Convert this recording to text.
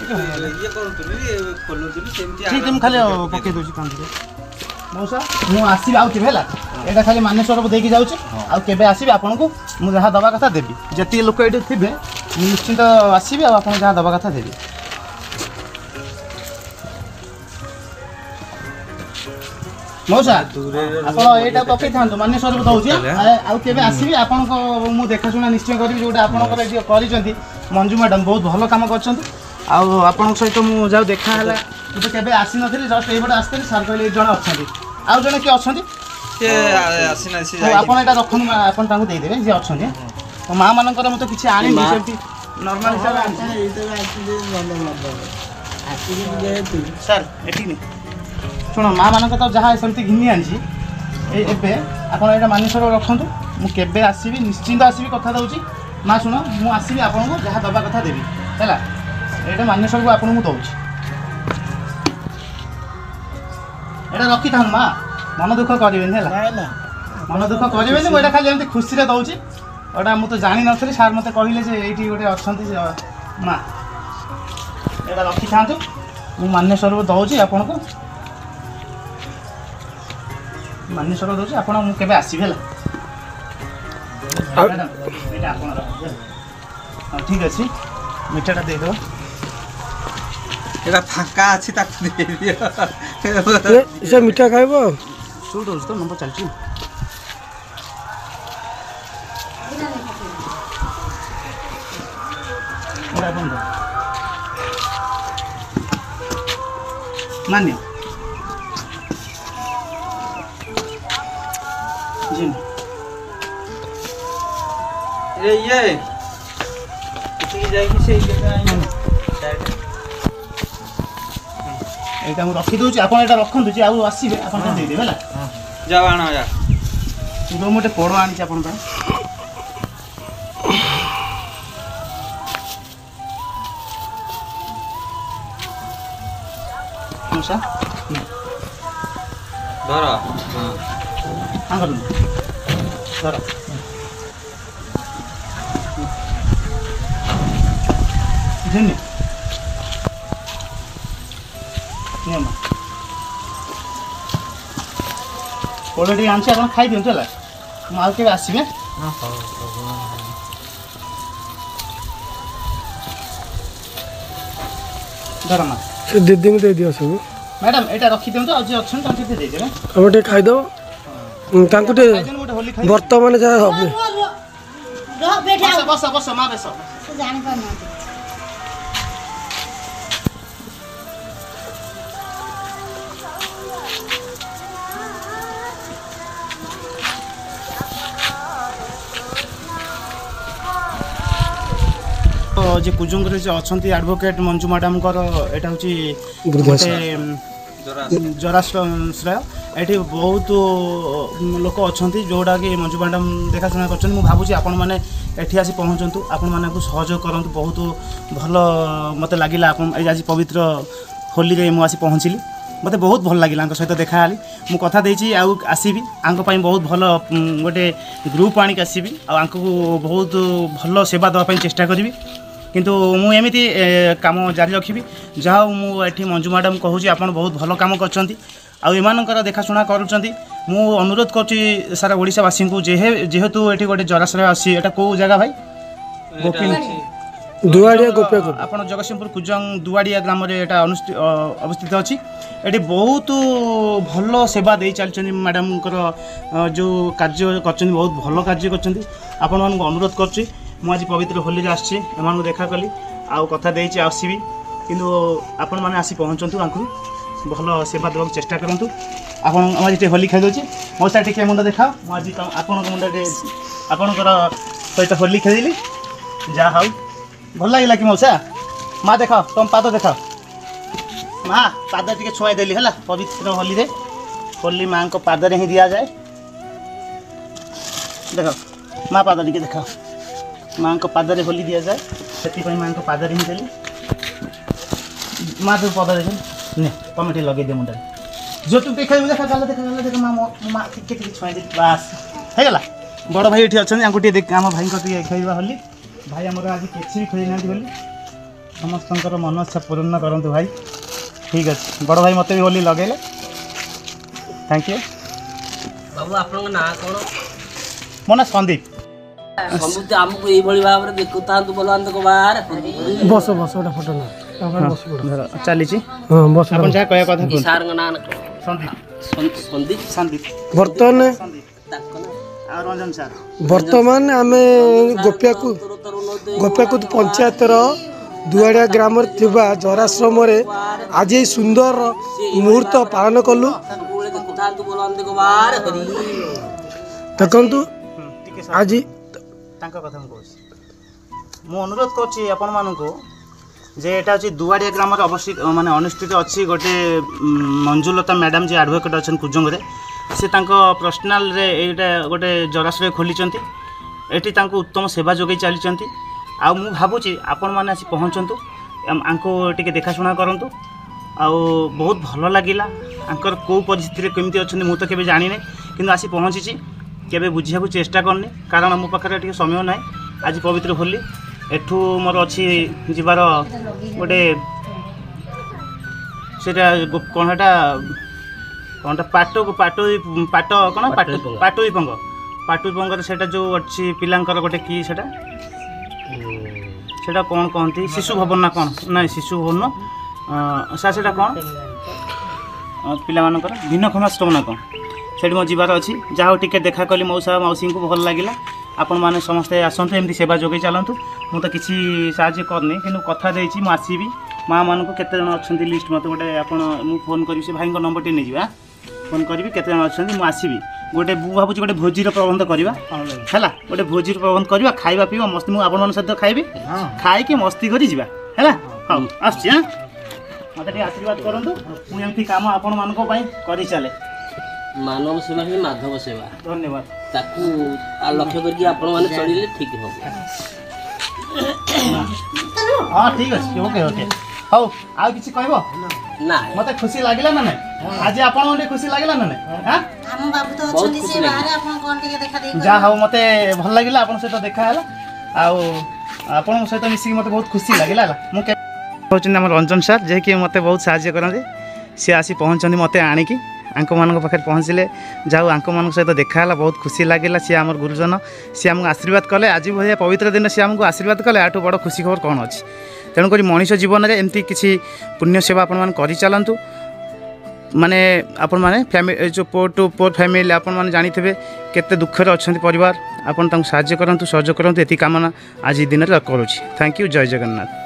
ये करतुनी खोलुतुनी सेमती तुम खाली पके दोची कांदी मौसा मु आसी आउ केबे हला एटा खाली मानेश्वर देकी जाउची आ केबे आसीबे आपन को मु जहा दबा कथा देबी जति लोक एठी थिबे निश्चित आसीबे आ आपन जहा दबा कथा देबी मौसा आपण एटा पके थांतो मानेश्वर दउची आ केबे आसीबे आपन को मु देखा सुना निश्चय करबी जोटा आपन को एठी करिसंती मंजू मैडम बहुत भलो काम करछंती आ आपन सहित मु जाउ देखा हला तो केबे आसी नथिली जस्ट एबडे आस्ते सर कहले जण अछंती आ जण के अछंती से आसी ना से आपन एटा रखन आपन तांको देई देबे जे अछंती तो मां मानकर मते किछि आनी नि सेमती नॉर्मल हिसाब एटा आसी दे बंद मत आसी जे तू सर एठी नि सुनो मां मानकर तो जहा सेमती घिनी आनी एबे आपन एटा मानेश्वर रखंतु मु केबे आसीबी निश्चिंत आसीबी कथा दउची मां सुनो मु आसीबी आपन को जहा दबा कथा देबी हैला एटा मानेश्वर को आपन मु दउची एटा रखी थान मां मन दुख करिवेन हैला ना ना मन दुख करिवेन मु एटा खाली एमती खुशी रे दउची ओटा मु तो जानि नथली सार मते कहिले जे एठी गोटे अछंती मां एटा रखी थांतु मु मानेश्वर को दउची आपन को मानेश्वर दउची आपन मु केबे आसी हैला एटा आपन रख ठीक अछि मिठाटा दे दो एटा फांका अछि ता दे दियो इसे मिठा खाइबो शूट होस तो नंबर चलची एटा बंद मान्य जी ये किसी जाई कि से डायरेक्ट एटा मु रखी दउची आपन एटा रखंतु जे आउ आसीबे आपन दे देबे हैला जाओ आना जा दो मोटे पोड़ो आनी आपन पा मौसा धर हां हां धर जने नियम ऑलरेडी आंचे आपण खाई दियंतो ला माल के आसीबे हां धरमा दीदी में दे दियो सब मैडम एटा रखी दियंतो आज अछन तांके दे देबे हम टे खाइ दो तांको टे वर्तमान जा हबे बस बस मां बेस जानि पर ना जे कुजुंगरे जे अछंती एडवोकेट मंजू मैडम कर एटा होची जराश्रय एठी बहुत लोक अछंती जोडा कि मंजू मैडम देखा सुना करछन मु भाबुची आपण माने एठी आसी पहुंचंतु आपण माने को सहयोग करंतु बहुत भलो मते लागिला आपण आज पवित्र होली रे मु आसी पहुंचिली मते बहुत भल लागिला अंक सहित देखा आली मु कथा देछि आ आसीबी अंक पई बहुत भलो गोटे ग्रुप आनी आसीबी आ अंक को बहुत भलो सेवा दवा पई चेष्टा करबी किंतु मु एमिति काम जारी रखिबी जहा मु एठी मंजू मैडम कहूची आपण बहुत भलो काम करछंती आ एमानकर देखाशुना करूछंती मु अनुरोध करछि सारा ओडिसावासी को जेहेतु एठी गोटे जराश्रय आसी एटा को जगह भाई गोपिन दुआडिया गोपे आपण जगतसिंहपुर कुजंग दुआडिया ग्राम रे एटा अवस्थित अछि एठी बहुत भलो सेवा देई चलछनी मैडम कर जो कार्य करछनी बहुत भलो कार्य करछनी आपण मन अनुरोध करछि मु आज पवित्र होली रे आछि एमान देखा कली आ कथा देछि आसीबी किंतु आपण माने आसी पहुंचंतु आंकु भलो सेवा देबाक चेष्टा करंतु आपण आज जे होली खेल दोछि मोसा टिके मुंडा देखाओ मु आज आपण मुंडा रे आपण कर सहित होली खेलिली जा हाउ भल लागिला कि मौसा माँ देखाओ तुम पाद देखाओ माँ पाद टिके छुआई देली हला पवित्र होली रे होली माँ को पाद रे ही दिया जाए देखो माँ पाद टिके देखाओ माँ को पाद रे होली दिया जाए से माँ को पाद रे ही देली माँ तो पद देख ने कमेटी लगे दे मुंडा जो तू देखा देखा गला देखा माँ टिके टिके छुआई दे बस हे गला बड़ भाई एठी अछन आंको टिके देख हम भाई को टिके खेलबा होली भाई हमर आज केछि भी खेली नांती बोली समस्त मन इच्छा पूर्ण करंतु भाई ठीक अच्छे बड़ भाई मत भी होली लगे थैंक यू बाबू आपन ना कौन मो ना संदीप समुद्र आमको ये भाव में देखुता बलवंत को बाहर बस बस गोटे फोटो ना चली हाँ बस आप जहाँ कह कथा सार ना संदीप संदीप संदीप बर्तमान रंजन सार बर्तमान आम गोपियाकुद पंचायत दुआड़िया ग्राम जराश्रम आज सुंदर मुहूर्त पालन कलु देखु आज कथा मु अनुरोध करुँची आपण मानक जे एटा अछि दुआड़िया ग्राम अवस्थित माने अनुष्ठित अच्छी गोटे मंजुलता मैडम जी एडवोकेट अच्छा कुजंगे से पर्सनाल रे एटा गोटे जराश्रय खोली एटी उत्तम सेवा जोगे चली आ मु भावुची आपण मैंने आसी पहुँचतु आंको टिके देखाशुना करूँ आ बहुत भल लगिला आंकर कौ परिस्थिति केमती अच्छा मु तो केबे जानी नहीं किंतु आसी पहुँची केबे बुझिया को चेष्टा करनी कारण मो पाखे टिके समय ना आज पवित्र होली एठू मोर अच्छी जीवार गोटे कौनटा कौनटा पाट पाट पाट कौन पाटुईपंग पाटुईपंग से जो अच्छी पिलांकर गोटे कि सेटा कौन कहती शिशु भवन ना कौन ना शिशु भवन सार कौन पिलामानकर भिन्नक्षमाश्रम ना कौन से मो जीवार अच्छी जहाँ टिके देखा कली मौसा मौसी को भल लगे आपण मैंने समस्ते आसतु एमती सेवा जोगे चलतु मु तो किसी साहाଯ୍य करनी कि कथा देती मुझे आसबि माँ मान को केते जन अच्छा लिस्ट मत गोटे आपण मु फोन करी से भाई नंबर टे नहीं फोन करी केते जन अच्छा मुझे आसबि गोटे भावुँ गोटे भोजीर प्रबंध करवा है गोटे भोजीर प्रबंध करवा खाଇବା पीवा मस्ती मुझे आपण सहित खाइबी खाई मस्ती करी जीवा है हाँ आसुची हाँ मत आशीर्वाद करूँ मुझे कम आपण मान कर चले मानव सेवा ही माधव सेवा धन्यवाद ताकू लक्ष्य करके आपण माने चलिले ठीक हो हाँ ठीक अच्छे ओके ओके हाउ आ किसी कहबो ना मते खुशी लागिला ना नहीं आज आपण ओंडे खुशी लागिला ना नहीं हां हम बाबू तो अछनी से बाहर आपण कोन टिके देखा देई जा हाउ मते भल लागिला आपण से तो देखा हला आ आपण से तो मिसी मते बहुत खुशी लागिला मु के होचन हम रंजन सर जे कि मते बहुत सहायता करन से आसी पहुंचनी मते आनी की आंक मान पाखे पहुँचले जाऊ आंक मान सहित देखा बहुत खुशी लगे सी आम गुरुजन सी आमको आशीर्वाद कले आज भाई पवित्र दिन सी आमको आशीर्वाद कले आठू बड़ खुशी खबर कौन अच्छी तेणुक मनीष जीवन में एमती किसी पुण्य सेवा आपण चलतु माने आपण माने फैमिली जो पोर टू पोर फैमिली आपण माने जानी थे केते दुखर अच्छा परिवार आपण साहाय्य करंतु सहयोग करंतु एति कामना आज दिन में करुँची थैंक यू जय जगन्नाथ।